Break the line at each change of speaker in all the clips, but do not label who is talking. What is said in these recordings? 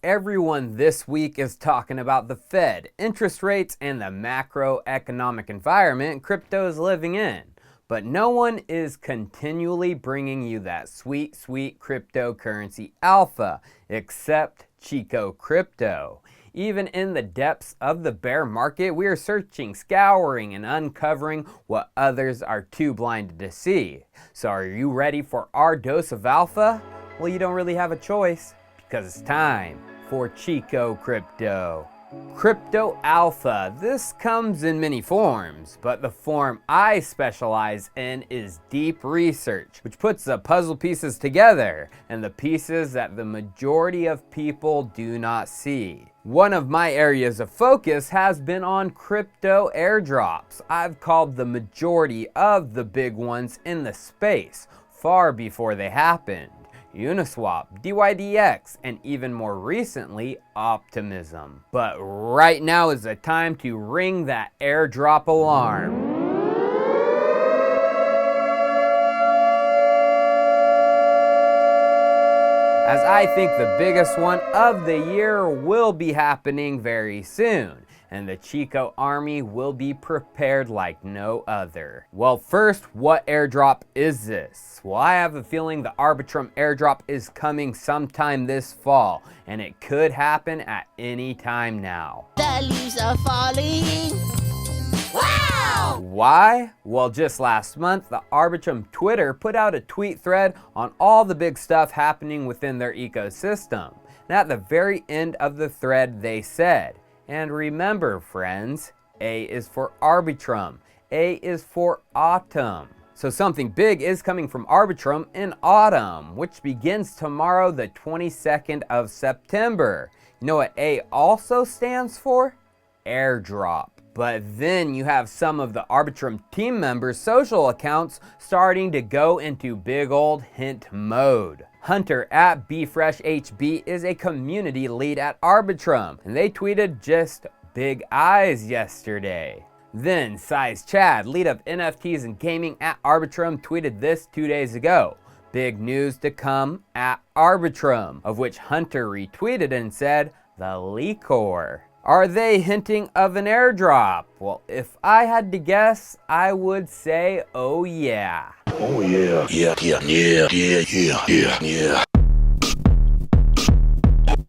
Everyone this week is talking about the Fed, interest rates, and the macroeconomic environment crypto is living in. But no one is continually bringing you that sweet, sweet cryptocurrency alpha, except Chico Crypto. Even in the depths of the bear market, we are searching, scouring, and uncovering what others are too blinded to see. So are you ready for our dose of alpha? Well, you don't really have a choice, because it's time for Chico Crypto. Crypto Alpha. This comes in many forms, but the form I specialize in is deep research, which puts the puzzle pieces together, and the pieces that the majority of people do not see. One of my areas of focus has been on crypto airdrops. I've called the majority of the big ones in the space far before they happened. Uniswap, DYDX, and even more recently, Optimism. But right now is the time to ring that airdrop alarm. As I think the biggest one of the year will be happening very soon, and the Chico army will be prepared like no other. Well, first, what airdrop is this? Well, I have a feeling the Arbitrum Airdrop is coming sometime this fall, and it could happen at any time now.
The leaves are falling. Wow!
Why? Well, just last month, the Arbitrum Twitter put out a tweet thread on all the big stuff happening within their ecosystem. And at the very end of the thread, they said, and remember, friends, A is for Arbitrum. A is for autumn. So something big is coming from Arbitrum in autumn, which begins tomorrow, the 22nd of September. You know what A also stands for? Airdrop. But then you have some of the Arbitrum team members' social accounts starting to go into big old hint mode. Hunter at BFreshHB is a community lead at Arbitrum, and they tweeted just big eyes yesterday. Then Size Chad, lead of NFTs and gaming at Arbitrum, tweeted this 2 days ago. Big news to come at Arbitrum, of which Hunter retweeted and said, the liquor. Are they hinting of an airdrop? Well, if I had to guess, I would say, oh yeah.
Oh yeah. Yeah.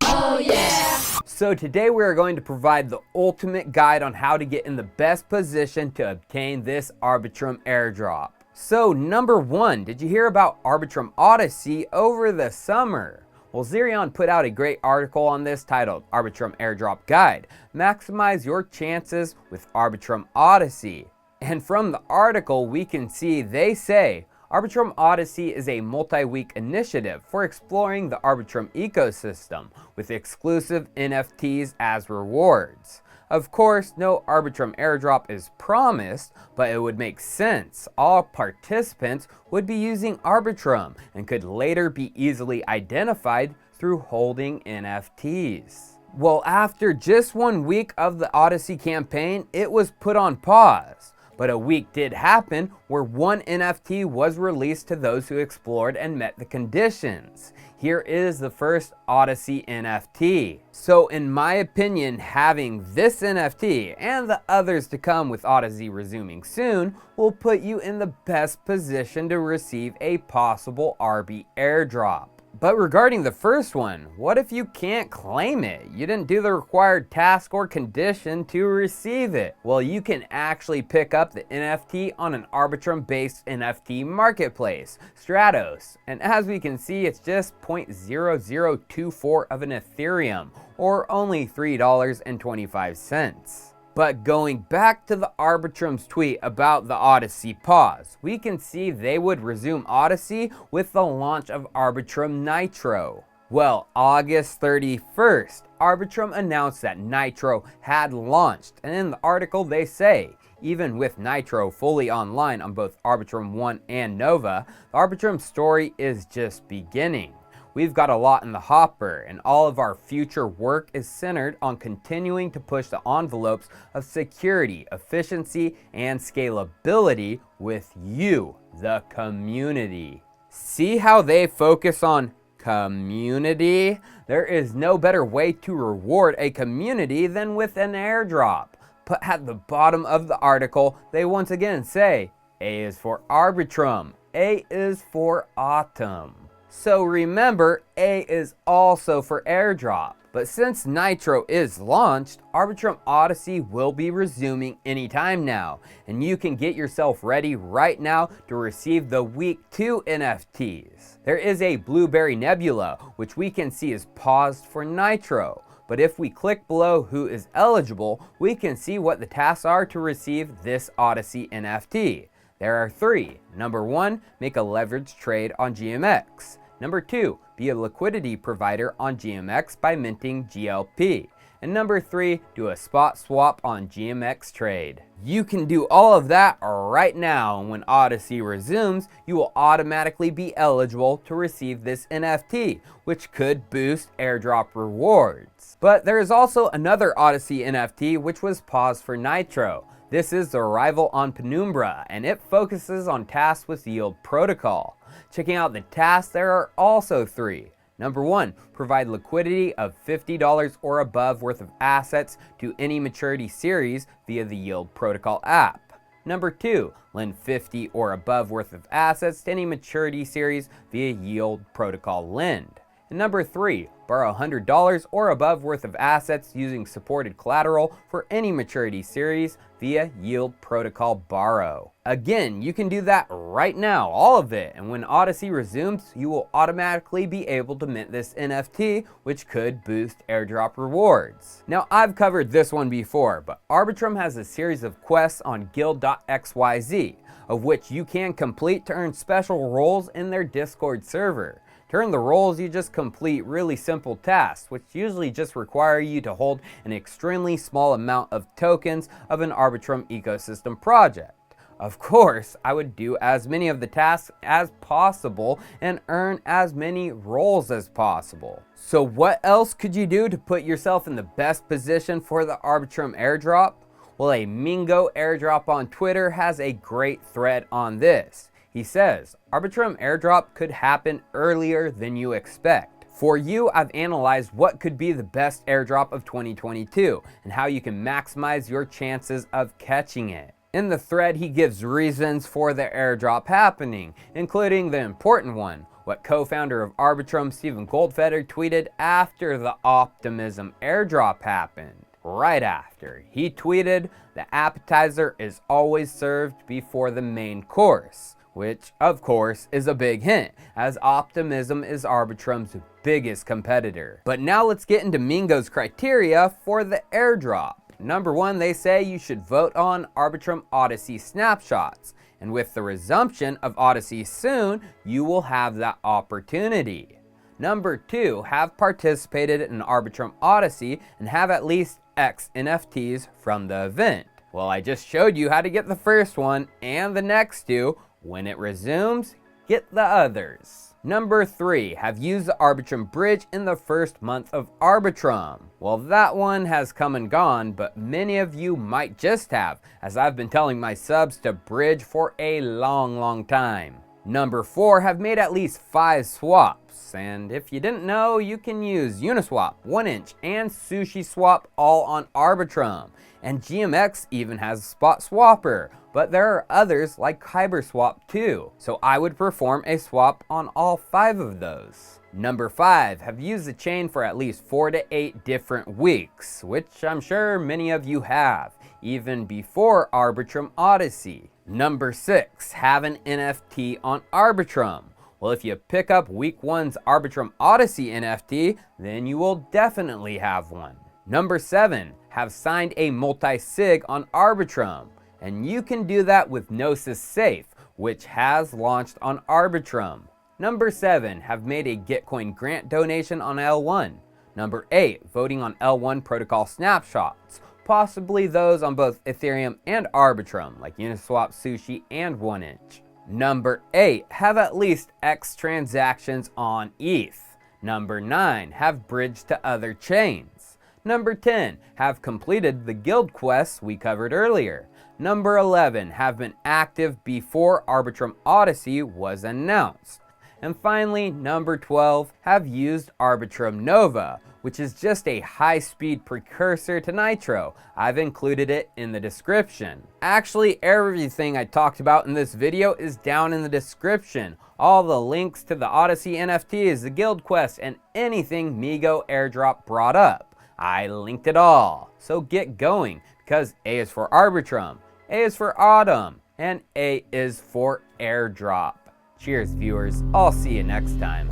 Oh yeah.
So today we are going to provide the ultimate guide on how to get in the best position to obtain this Arbitrum airdrop. So number one, did you hear about Arbitrum Odyssey over the summer? Well, Zerion put out a great article on this titled Arbitrum Airdrop Guide. Maximize your chances with Arbitrum Odyssey. And from the article, we can see they say Arbitrum Odyssey is a multi-week initiative for exploring the Arbitrum ecosystem with exclusive NFTs as rewards. Of course, no Arbitrum airdrop is promised, but it would make sense. All participants would be using Arbitrum and could later be easily identified through holding NFTs. Well, after just 1 week of the Odyssey campaign, it was put on pause. But a week did happen where one NFT was released to those who explored and met the conditions. Here is the first Odyssey NFT. So in my opinion, having this NFT and the others to come with Odyssey resuming soon will put you in the best position to receive a possible RB airdrop. But regarding the first one, what if you can't claim it? You didn't do the required task or condition to receive it. Well, you can actually pick up the NFT on an Arbitrum-based NFT marketplace, Stratos. And as we can see, it's just 0.0024 of an Ethereum, or only $3.25. But going back to the Arbitrum's tweet about the Odyssey pause, we can see they would resume Odyssey with the launch of Arbitrum Nitro. Well, August 31st, Arbitrum announced that Nitro had launched, and in the article they say, even with Nitro fully online on both Arbitrum 1 and Nova, the Arbitrum story is just beginning. We've got a lot in the hopper, and all of our future work is centered on continuing to push the envelopes of security, efficiency, and scalability with you, the community. See how they focus on Community? There is no better way to reward a community than with an airdrop. But at the bottom of the article, they once again say, A is for Arbitrum, A is for Autumn. So remember, A is also for airdrop. But since Nitro is launched, Arbitrum Odyssey will be resuming anytime now, and you can get yourself ready right now to receive the Week 2 NFTs. There is a Blueberry Nebula, which we can see is paused for Nitro. But if we click below who is eligible, we can see what the tasks are to receive this Odyssey NFT. There are 3. Number 1, make a leverage trade on GMX. Number 2, be a liquidity provider on GMX by minting GLP. And number 3, do a spot swap on GMX trade. You can do all of that right now, and when Odyssey resumes, you will automatically be eligible to receive this NFT, which could boost airdrop rewards. But there is also another Odyssey NFT which was paused for Nitro. This is the Arrival on Penumbra, and it focuses on tasks with Yield Protocol. Checking out the tasks, there are also 3. Number 1, provide liquidity of $50 or above worth of assets to any maturity series via the Yield Protocol app. Number 2, lend 50 or above worth of assets to any maturity series via Yield Protocol Lend. And number 3, borrow $100 or above worth of assets using supported collateral for any maturity series via Yield Protocol Borrow. Again, you can do that right now, all of it, and when Odyssey resumes, you will automatically be able to mint this NFT, which could boost airdrop rewards. Now, I've covered this one before, but Arbitrum has a series of quests on guild.xyz, of which you can complete to earn special roles in their Discord server. To earn the roles, you just complete really simple tasks, which usually just require you to hold an extremely small amount of tokens of an Arbitrum ecosystem project. Of course, I would do as many of the tasks as possible and earn as many roles as possible. So what else could you do to put yourself in the best position for the Arbitrum airdrop? Well, a Mingo airdrop on Twitter has a great thread on this. He says, Arbitrum airdrop could happen earlier than you expect. For you, I've analyzed what could be the best airdrop of 2022 and how you can maximize your chances of catching it. In the thread, he gives reasons for the airdrop happening, including the important one, what co-founder of Arbitrum, Stephen Goldfeder, tweeted after the Optimism airdrop happened. Right after, he tweeted, the appetizer is always served before the main course. Which, of course, is a big hint, as Optimism is Arbitrum's biggest competitor. But now let's get into Mingo's criteria for the airdrop. Number 1, they say you should vote on Arbitrum Odyssey snapshots. And with the resumption of Odyssey soon, you will have that opportunity. Number 2, have participated in Arbitrum Odyssey and have at least X NFTs from the event. Well, I just showed you how to get the first one and the next 2. When it resumes, get the others. Number 3, have used the Arbitrum Bridge in the first month of Arbitrum. Well, that one has come and gone, but many of you might just have, as I've been telling my subs to bridge for a long time. Number 4, have made at least 5 swaps. And if you didn't know, you can use Uniswap, 1inch, and Sushi Swap all on Arbitrum. And GMX even has a spot swapper, but there are others like HyberSwap too. So I would perform a swap on all 5 of those. Number 5, have used the chain for at least 4 to 8 different weeks, which I'm sure many of you have, even before Arbitrum Odyssey. Number 6, have an NFT on Arbitrum. Well, if you pick up week 1's Arbitrum Odyssey NFT, then you will definitely have one. Number 7, have signed a multi-sig on Arbitrum. And you can do that with Gnosis Safe, which has launched on Arbitrum. Number 7, have made a Gitcoin grant donation on L1. Number 8, voting on L1 protocol snapshots, possibly those on both Ethereum and Arbitrum, like Uniswap, Sushi, and 1inch. Number 8, have at least X transactions on ETH. Number 9, have bridged to other chains. Number 10, have completed the guild quests we covered earlier. Number 11, have been active before Arbitrum Odyssey was announced. And finally, number 12, have used Arbitrum Nova, which is just a high-speed precursor to Nitro. I've included it in the description. Actually, everything I talked about in this video is down in the description. All the links to the Odyssey NFTs, the Guild Quest, and anything Migo Airdrop brought up. I linked it all. So get going, because A is for Arbitrum, A is for Autumn, and A is for Airdrop. Cheers, viewers. I'll see you next time.